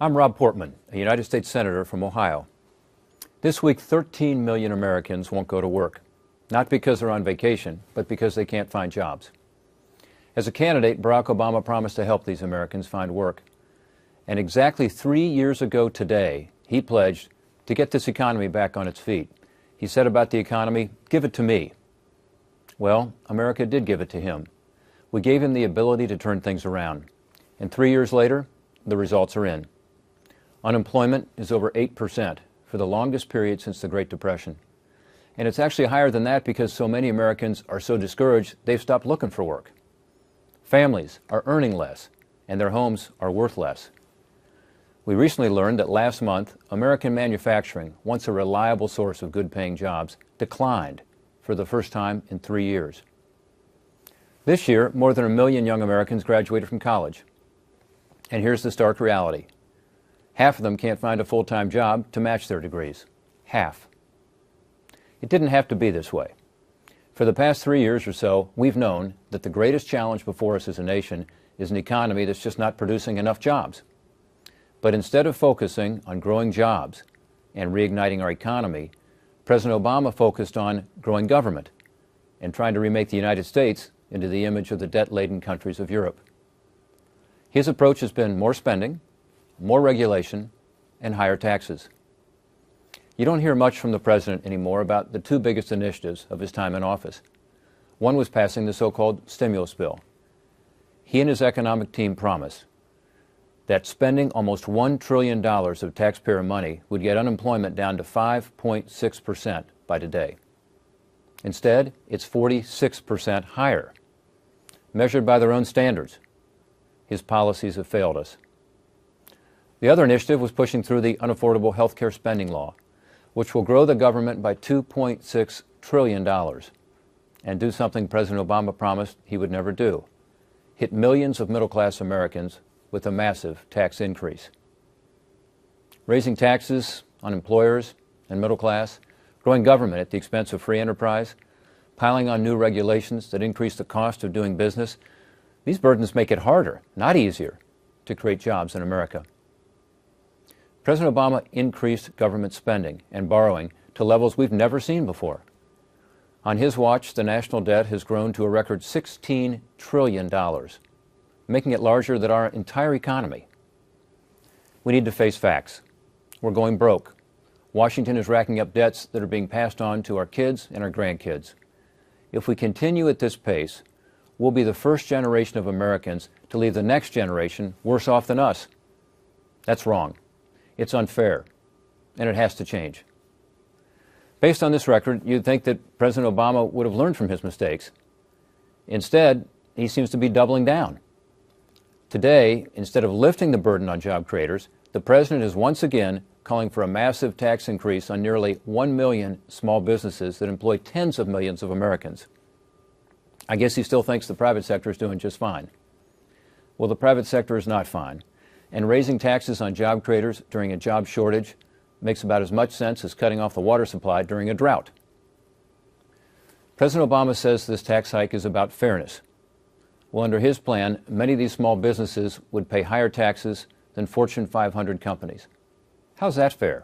I'm Rob Portman, a United States Senator from Ohio. This week, 13 million Americans won't go to work, not because they're on vacation, but because they can't find jobs. As a candidate, Barack Obama promised to help these Americans find work. And exactly 3 years ago today, he pledged to get this economy back on its feet. He said about the economy, "Give it to me." Well, America did give it to him. We gave him the ability to turn things around. And 3 years later, the results are in. Unemployment is over 8% for the longest period since the Great Depression. And it's actually higher than that because so many Americans are so discouraged they've stopped looking for work. Families are earning less, and their homes are worth less. We recently learned that last month, American manufacturing, once a reliable source of good-paying jobs, declined for the first time in 3 years. This year, more than 1 million young Americans graduated from college. And here's the stark reality. Half of them can't find a full-time job to match their degrees. Half. It didn't have to be this way. For the past 3 years or so, we've known that the greatest challenge before us as a nation is an economy that's just not producing enough jobs. But instead of focusing on growing jobs and reigniting our economy, President Obama focused on growing government and trying to remake the United States into the image of the debt-laden countries of Europe. His approach has been more spending, more regulation, and higher taxes. You don't hear much from the president anymore about the two biggest initiatives of his time in office. One was passing the so-called stimulus bill. He and his economic team promised that spending almost $1 trillion of taxpayer money would get unemployment down to 5.6% by today. Instead, it's 46% higher. Measured by their own standards, his policies have failed us. The other initiative was pushing through the unaffordable health care spending law, which will grow the government by $2.6 trillion and do something President Obama promised he would never do: hit millions of middle-class Americans with a massive tax increase. Raising taxes on employers and middle class, growing government at the expense of free enterprise, piling on new regulations that increase the cost of doing business, these burdens make it harder, not easier, to create jobs in America. President Obama increased government spending and borrowing to levels we've never seen before. On his watch, the national debt has grown to a record $16 trillion, making it larger than our entire economy. We need to face facts. We're going broke. Washington is racking up debts that are being passed on to our kids and our grandkids. If we continue at this pace, we'll be the first generation of Americans to leave the next generation worse off than us. That's wrong. It's unfair, and it has to change. Based on this record, you'd think that President Obama would have learned from his mistakes. Instead, he seems to be doubling down. Today, instead of lifting the burden on job creators, the president is once again calling for a massive tax increase on nearly 1 million small businesses that employ tens of millions of Americans. I guess he still thinks the private sector is doing just fine. Well, the private sector is not fine. And raising taxes on job creators during a job shortage makes about as much sense as cutting off the water supply during a drought. President Obama says this tax hike is about fairness. Well, under his plan, many of these small businesses would pay higher taxes than Fortune 500 companies. How's that fair?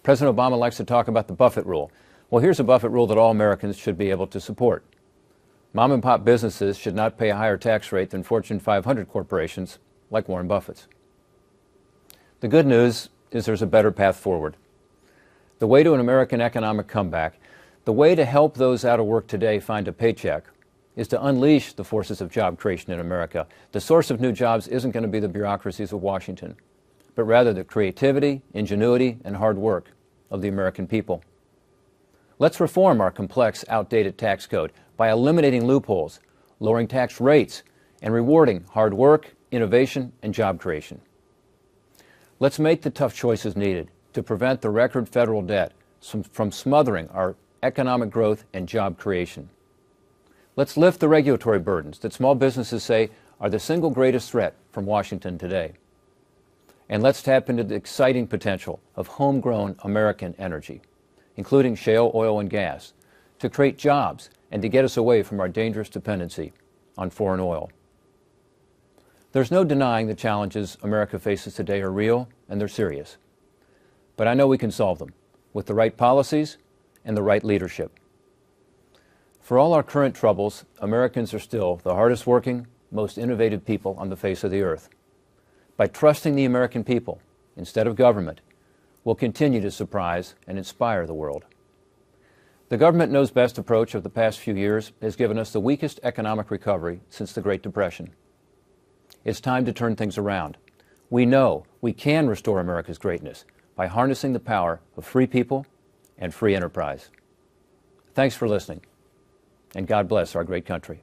President Obama likes to talk about the Buffett rule. Well, here's a Buffett rule that all Americans should be able to support. Mom and pop businesses should not pay a higher tax rate than Fortune 500 corporations like Warren Buffett's. The good news is there's a better path forward. The way to an American economic comeback, the way to help those out of work today find a paycheck, is to unleash the forces of job creation in America. The source of new jobs isn't going to be the bureaucracies of Washington, but rather the creativity, ingenuity, and hard work of the American people. Let's reform our complex, outdated tax code by eliminating loopholes, lowering tax rates, and rewarding hard work, innovation, and job creation. Let's make the tough choices needed to prevent the record federal debt from smothering our economic growth and job creation. Let's lift the regulatory burdens that small businesses say are the single greatest threat from Washington today. And let's tap into the exciting potential of homegrown American energy, including shale oil and gas, to create jobs and to get us away from our dangerous dependency on foreign oil. There's no denying the challenges America faces today are real and they're serious. But I know we can solve them with the right policies and the right leadership. For all our current troubles, Americans are still the hardest working, most innovative people on the face of the earth. By trusting the American people instead of government, we'll continue to surprise and inspire the world. The government knows best approach of the past few years has given us the weakest economic recovery since the Great Depression. It's time to turn things around. We know we can restore America's greatness by harnessing the power of free people and free enterprise. Thanks for listening, and God bless our great country.